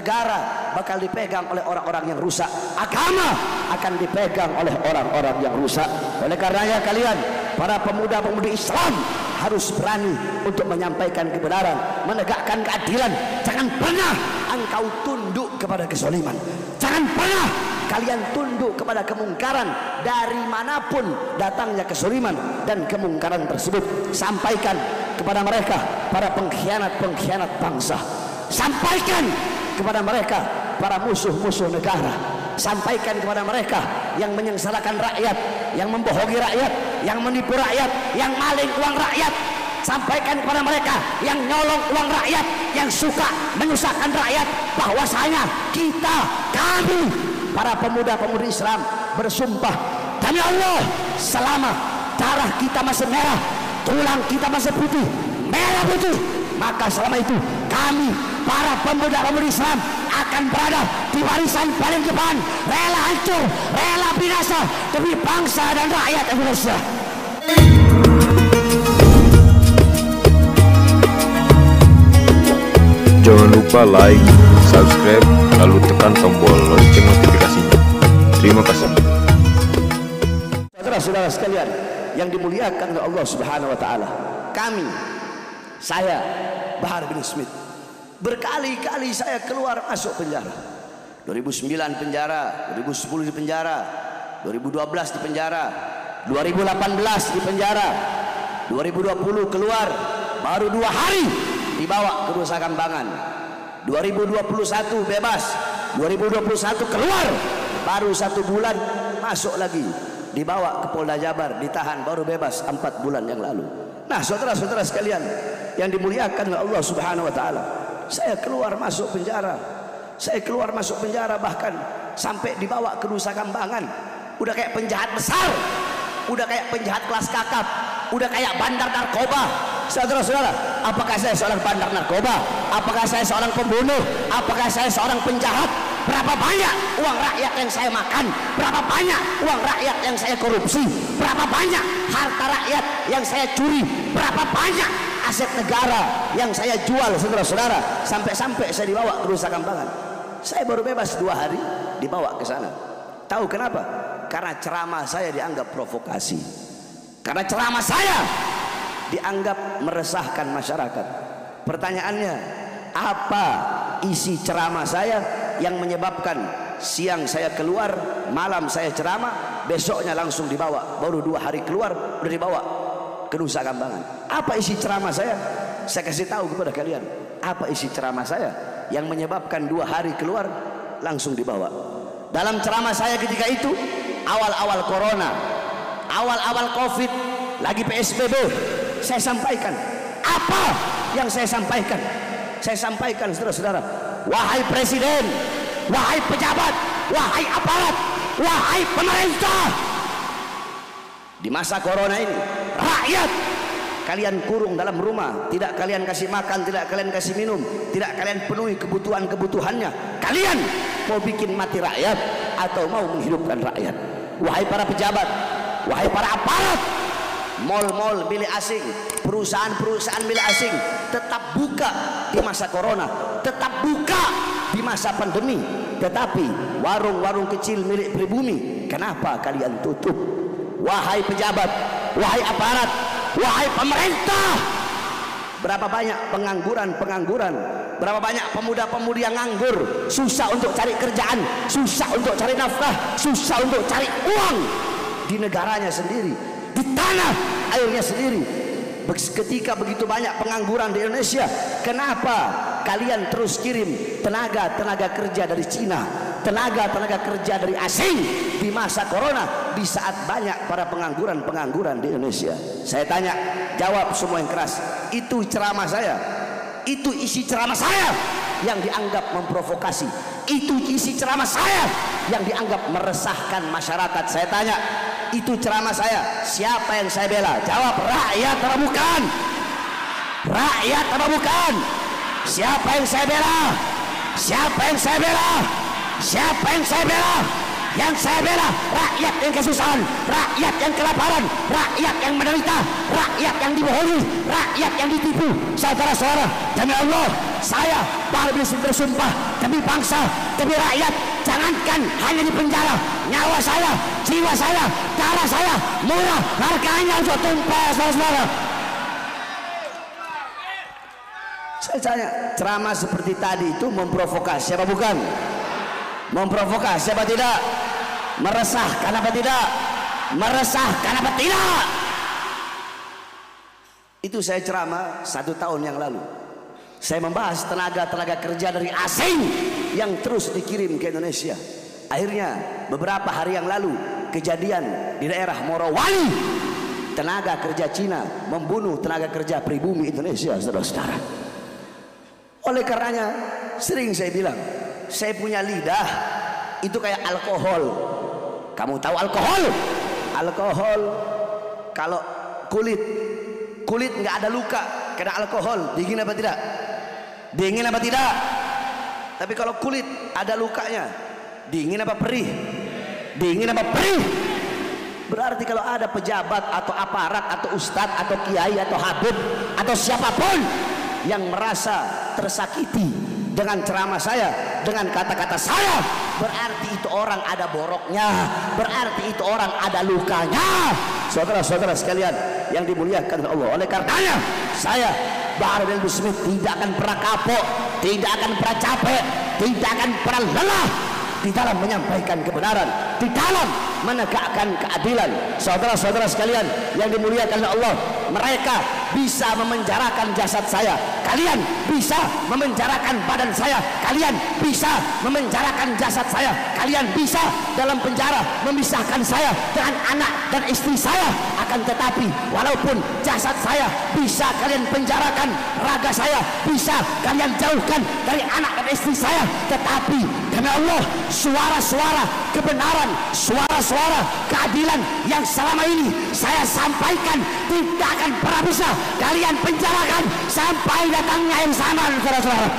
negara bakal dipegang oleh orang-orang yang rusak, agama akan dipegang oleh orang-orang yang rusak. Oleh karenanya kalian para pemuda-pemudi Islam harus berani untuk menyampaikan kebenaran, menegakkan keadilan. Jangan pernah engkau tunduk kepada kezaliman, jangan pernah kalian tunduk kepada kemungkaran. Dari manapun datangnya kezaliman dan kemungkaran tersebut, sampaikan kepada mereka, para pengkhianat-pengkhianat bangsa. Sampaikan kepada mereka, para musuh-musuh negara. Sampaikan kepada mereka yang menyengsarakan rakyat, yang membohongi rakyat, yang menipu rakyat, yang maling uang rakyat. Sampaikan kepada mereka yang nyolong uang rakyat, yang suka menyusahkan rakyat, bahwasanya kami para pemuda-pemudi Islam bersumpah demi Allah, selama darah kita masih merah, tulang kita masih putih, merah putih, maka selama itu kami para pemuda-pemudi Islam akan berada di barisan paling depan, rela hancur, rela binasa demi bangsa dan rakyat Indonesia. Jangan lupa like, subscribe, lalu tekan tombol lonceng notifikasinya. Terima kasih. Saudara-saudara sekalian yang dimuliakan oleh Allah Subhanahu wa taala, saya Bahar bin Smith, berkali-kali saya keluar masuk penjara. 2009 penjara, 2010 di penjara, 2012 di penjara, 2018 di penjara, 2020 keluar baru 2 hari dibawa ke Nusa Kambangan, 2021 bebas, 2021 keluar baru 1 bulan masuk lagi, dibawa ke Polda Jabar, ditahan baru bebas 4 bulan yang lalu. Nah saudara-saudara sekalian yang dimuliakan oleh Allah Subhanahu wa taala, saya keluar masuk penjara, bahkan sampai dibawa ke Nusa Kambangan, udah kayak penjahat besar, udah kayak penjahat kelas kakap, udah kayak bandar narkoba. Saudara-saudara, apakah saya seorang bandar narkoba? Apakah saya seorang pembunuh? Apakah saya seorang penjahat? Berapa banyak uang rakyat yang saya makan? Berapa banyak uang rakyat yang saya korupsi? Berapa banyak harta rakyat yang saya curi? Berapa banyak aset negara yang saya jual, saudara-saudara, sampai-sampai saya dibawa ke Nusa Kambangan. Saya baru bebas 2 hari dibawa ke sana. Tahu kenapa? Karena ceramah saya dianggap provokasi, karena ceramah saya dianggap meresahkan masyarakat. Pertanyaannya, apa isi ceramah saya yang menyebabkan siang saya keluar, malam saya ceramah, besoknya langsung dibawa, baru 2 hari keluar udah dibawa ke Nusa Kambangan? Apa isi ceramah saya? Saya kasih tahu kepada kalian, apa isi ceramah saya yang menyebabkan 2 hari keluar langsung dibawa. Dalam ceramah saya ketika itu, awal-awal corona, awal-awal covid, lagi PSBB, saya sampaikan apa yang saya sampaikan. Saya sampaikan, saudara-saudara, wahai presiden, wahai pejabat, wahai aparat, wahai pemerintah, di masa corona ini rakyat kalian kurung dalam rumah, tidak kalian kasih makan, tidak kalian kasih minum, tidak kalian penuhi kebutuhan-kebutuhannya. Kalian mau bikin mati rakyat atau mau menghidupkan rakyat? Wahai para pejabat, wahai para aparat, mal-mal milik asing, perusahaan-perusahaan milik asing tetap buka di masa corona, tetap buka di masa pandemi, tetapi warung-warung kecil milik pribumi, kenapa kalian tutup? Wahai pejabat, wahai aparat, wahai pemerintah, berapa banyak pengangguran, berapa banyak pemuda-pemudi yang nganggur, susah untuk cari kerjaan, susah untuk cari nafkah, susah untuk cari uang di negaranya sendiri, di tanah airnya sendiri. Ketika begitu banyak pengangguran di Indonesia, kenapa kalian terus kirim tenaga kerja dari Cina, tenaga kerja dari asing di masa corona, di saat banyak para pengangguran di Indonesia? Saya tanya, jawab semua yang keras. Itu ceramah saya, itu isi ceramah saya yang dianggap memprovokasi, itu isi ceramah saya yang dianggap meresahkan masyarakat. Saya tanya, itu ceramah saya, siapa yang saya bela? Jawab, rakyat atau bukan? Rakyat atau bukan? Siapa yang saya bela? Siapa yang saya bela? Siapa yang saya bela? yang saya bela rakyat yang kesusahan, rakyat yang kelaparan, rakyat yang menderita, rakyat yang dibohongi, rakyat yang ditipu. Saudara-saudara, demi Allah, saya Bahar bin Smith bersumpah demi bangsa, demi rakyat, jangankan hanya di penjara, nyawa saya, jiwa saya, darah saya murah harganya untuk tumpah. Saudara-saudara, saya tanya, ceramah seperti tadi itu memprovokasi apa bukan? Memprovokasi apa tidak? Meresahkan apa tidak? Meresahkan apa tidak? Itu saya ceramah 1 tahun yang lalu. Saya membahas tenaga kerja dari asing yang terus dikirim ke Indonesia. Akhirnya beberapa hari yang lalu kejadian di daerah Morowali, tenaga kerja Cina membunuh tenaga kerja pribumi Indonesia, saudara-saudara. Oleh karenanya sering saya bilang, saya punya lidah itu kayak alkohol. Kamu tahu alkohol? Alkohol kalau kulit nggak ada luka kena alkohol, dingin apa tidak? Dingin apa tidak? Tapi kalau kulit ada lukanya, dingin apa perih? Dingin apa perih? Berarti kalau ada pejabat atau aparat atau ustadz atau kiai atau habib atau siapapun yang merasa tersakiti dengan ceramah saya, dengan kata-kata saya, berarti itu orang ada boroknya, berarti itu orang ada lukanya. Saudara-saudara sekalian yang dimuliakan Allah, oleh karenanya saya Bahar bin Smith tidak akan pernah kapok, tidak akan pernah capek, tidak akan pernah lelah di dalam menyampaikan kebenaran, di dalam menegakkan keadilan. Saudara-saudara sekalian yang dimuliakan Allah, mereka bisa memenjarakan jasad saya, kalian bisa memenjarakan badan saya, kalian bisa memenjarakan jasad saya, kalian bisa dalam penjara memisahkan saya dengan anak dan istri saya. Akan tetapi walaupun jasad saya bisa kalian penjarakan, raga saya bisa kalian jauhkan dari anak dan istri saya, tetapi demi Allah, suara-suara kebenaran, suara-suara keadilan yang selama ini saya sampaikan tidak akan pernah bisa kalian penjarakan sampai datangnya yang sama, saudara-saudara.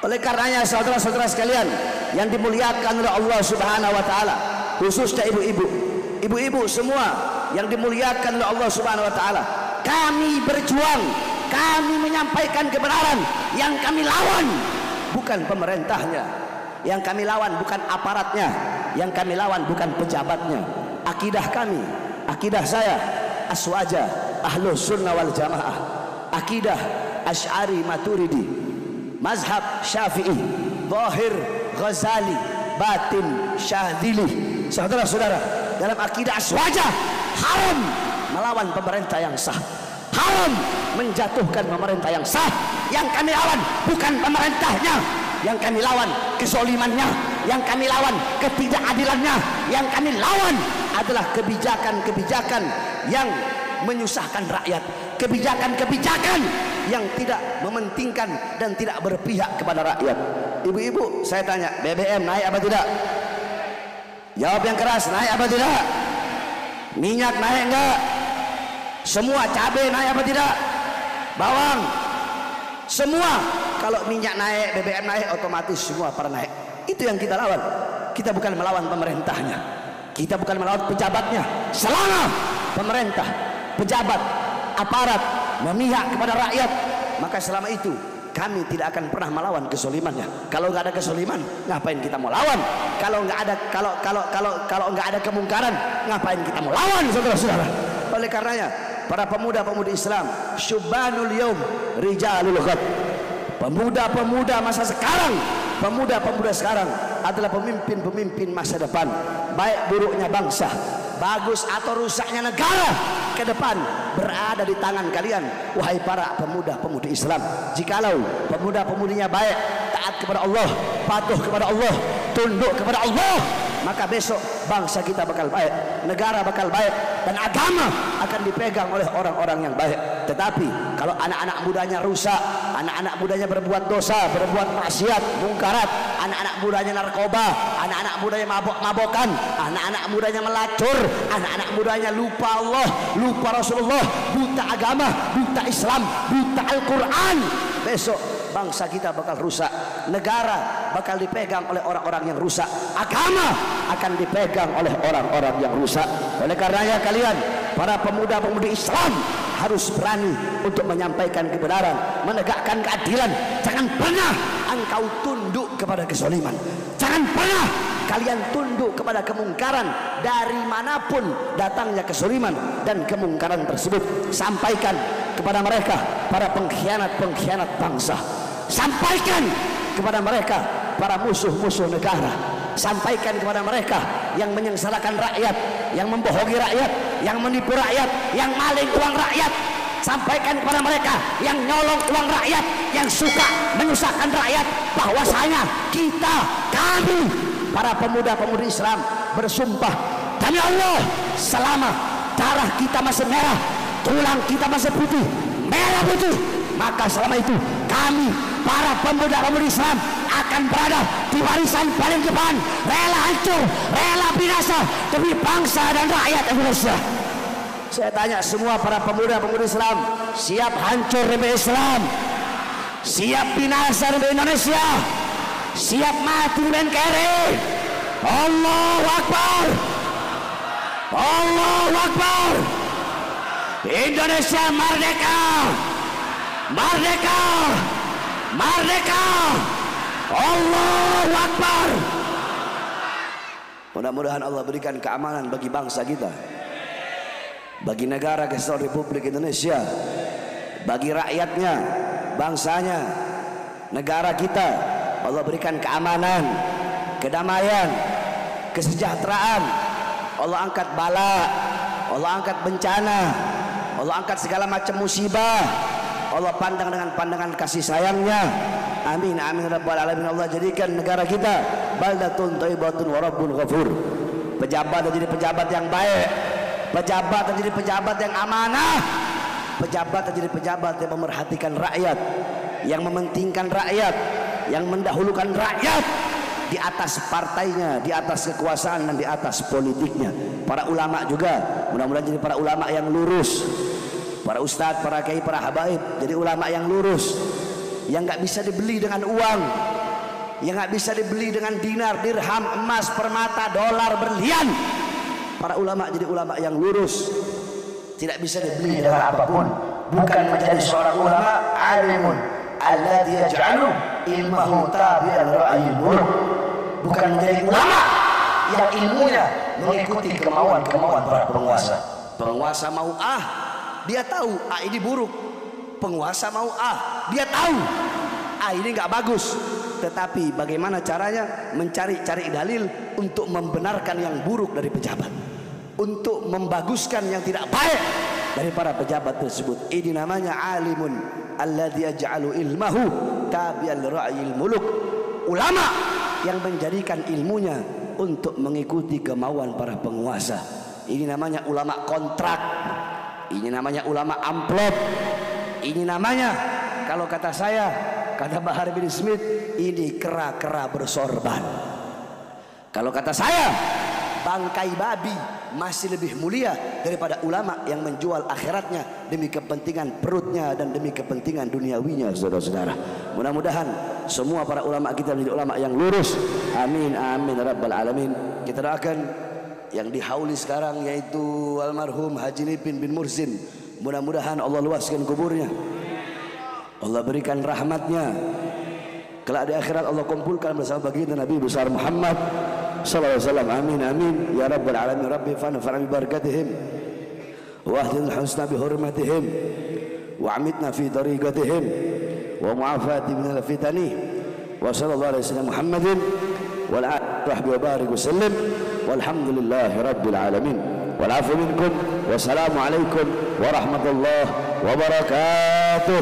Oleh karenanya saudara-saudara sekalian yang dimuliakan oleh Allah Subhanahu wa taala, khususnya ibu-ibu semua yang dimuliakan oleh Allah Subhanahu wa taala, kami berjuang, kami menyampaikan kebenaran. Yang kami lawan bukan pemerintahnya, yang kami lawan bukan aparatnya, yang kami lawan bukan pejabatnya. Akidah kami, akidah saya Aswaja Ahlus Sunnah wal Jamaah, akidah Asy'ari Maturidi, mazhab Syafi'i, zahir Ghazali, batin Syadzili. Saudara-saudara, dalam akidah Aswaja haram melawan pemerintah yang sah, haram menjatuhkan pemerintah yang sah. Yang kami lawan bukan pemerintahnya, yang kami lawan kezalimannya, yang kami lawan ketidakadilannya, yang kami lawan adalah kebijakan-kebijakan yang menyusahkan rakyat, kebijakan-kebijakan yang tidak mementingkan dan tidak berpihak kepada rakyat. Ibu-ibu, saya tanya, BBM naik apa tidak? Jawab yang keras, naik apa tidak? Minyak naik enggak? Semua cabai naik apa tidak? Bawang, semua. Kalau minyak naik, BBM naik, otomatis semua pada naik. Itu yang kita lawan. Kita bukan melawan pemerintahnya, kita bukan melawan pejabatnya. Selama pemerintah, pejabat, aparat memihak kepada rakyat, maka selama itu kami tidak akan pernah melawan kezalimannya. Kalau nggak ada kezaliman, ngapain kita mau lawan? Kalau nggak ada kalau nggak ada kemungkaran, ngapain kita mau lawan, saudara-saudara? Oleh karenanya, para pemuda-pemudi Islam, syubanul yaum rijalul ghad, pemuda-pemuda masa sekarang, pemuda-pemuda sekarang adalah pemimpin-pemimpin masa depan. Baik buruknya bangsa, bagus atau rusaknya negara ke depan berada di tangan kalian, wahai para pemuda-pemudi Islam. Jikalau pemuda-pemudinya baik, taat kepada Allah, patuh kepada Allah, tunduk kepada Allah, maka besok bangsa kita bakal baik, negara bakal baik, dan agama akan dipegang oleh orang-orang yang baik. Tetapi kalau anak-anak mudanya rusak, anak-anak mudanya berbuat dosa, berbuat maksiat, mungkarat, anak-anak mudanya narkoba, anak-anak mudanya mabok-mabokan, anak-anak mudanya melacur, anak-anak mudanya lupa Allah, lupa Rasulullah, buta agama, buta Islam, buta Al-Quran, besok bangsa kita bakal rusak, negara bakal dipegang oleh orang-orang yang rusak, agama akan dipegang oleh orang-orang yang rusak. Oleh karenanya kalian para pemuda-pemudi Islam harus berani untuk menyampaikan kebenaran, menegakkan keadilan. Jangan pernah engkau tunduk kepada kezaliman. Jangan pernah kalian tunduk kepada kemungkaran dari manapun datangnya kezaliman dan kemungkaran tersebut. Sampaikan kepada mereka para pengkhianat-pengkhianat bangsa. Sampaikan kepada mereka para musuh-musuh negara. Sampaikan kepada mereka yang menyengsarakan rakyat, yang membohongi rakyat, yang menipu rakyat, yang maling uang rakyat. Sampaikan kepada mereka yang nyolong uang rakyat, yang suka menyusahkan rakyat, bahwasanya kami para pemuda-pemudi Islam bersumpah demi Allah, selama darah kita masih merah, tulang kita masih putih, merah putih, maka selama itu kami para pemuda-pemudi Islam akan berada di barisan paling depan, rela hancur, rela binasa demi bangsa dan rakyat Indonesia. Saya tanya semua para pemuda-pemudi Islam, siap hancur demi Islam, siap binasa demi Indonesia, siap mati demi NKRI? Allahu Akbar, Allahu Akbar. Indonesia merdeka, merdeka, merdeka. Allahu Akbar. Mudah-mudahan Allah berikan keamanan bagi bangsa kita, bagi negara kesatuan Republik Indonesia, bagi rakyatnya, bangsanya, negara kita. Allah berikan keamanan, kedamaian, kesejahteraan. Allah angkat bala, Allah angkat bencana, Allah angkat segala macam musibah. Allah pandang dengan pandangan kasih sayangnya. Amin amin rabbal alamin. Allah jadikan negara kita baldatun thayyibatun wa rabbun ghafur. Pejabat jadi pejabat yang baik, pejabat jadi pejabat yang amanah, pejabat jadi pejabat yang memerhatikan rakyat, yang mementingkan rakyat, yang mendahulukan rakyat di atas partainya, di atas kekuasaan dan di atas politiknya. Para ulama juga mudah-mudahan jadi para ulama yang lurus, para ustadz, para kiai, para habaib jadi ulama yang lurus, yang nggak bisa dibeli dengan uang, yang nggak bisa dibeli dengan dinar, dirham, emas, permata, dolar, berlian. Para ulama jadi ulama yang lurus, tidak bisa dibeli dengan apapun. Bukan menjadi seorang ulama alimun alladzi yaj'alu ilmahu tabi'an ra'yil muluk. Bukan menjadi ulama yang ilmunya mengikuti kemauan-kemauan para penguasa. Penguasa mau A, dia tahu A ini buruk. Penguasa mau A, dia tahu A ini nggak bagus. Tetapi bagaimana caranya mencari-cari dalil untuk membenarkan yang buruk dari pejabat, untuk membaguskan yang tidak baik dari para pejabat tersebut. Ini namanya alimun alladzi yaj'alu ilmahu tabi'an ra'yil muluk. Ulama yang menjadikan ilmunya untuk mengikuti kemauan para penguasa. Ini namanya ulama kontrak, ini namanya ulama amplop, ini namanya, kalau kata saya, kata Bahar bin Smith, ini kera-kera bersorban. Kalau kata saya, bangkai babi masih lebih mulia daripada ulama yang menjual akhiratnya demi kepentingan perutnya dan demi kepentingan duniawinya. Saudara-saudara, mudah-mudahan semua para ulama kita menjadi ulama yang lurus. Amin amin rabbal alamin. Kita doakan yang dihauli sekarang yaitu almarhum Haji Nipin bin Mursin, mudah-mudahan Allah luaskan kuburnya, Allah berikan rahmatnya, kelak di akhirat Allah kumpulkan bersama baginda Nabi besar Muhammad sallallahu alaihi wasallam. Amin amin ya rabbal alamin. Rabbi fanfa'na bi barakatihim wa ahdil husna bi hurmatihim wa amitna fi tariqatihim wa mu'afati minal fitani wa sallallahu alaihi wasallam Muhammadin wa ala alihi wa barik wa sallim walhamdulillahi rabbil alamin. Wal afu minkum wassalamu alaikum warahmatullahi wabarakatuh.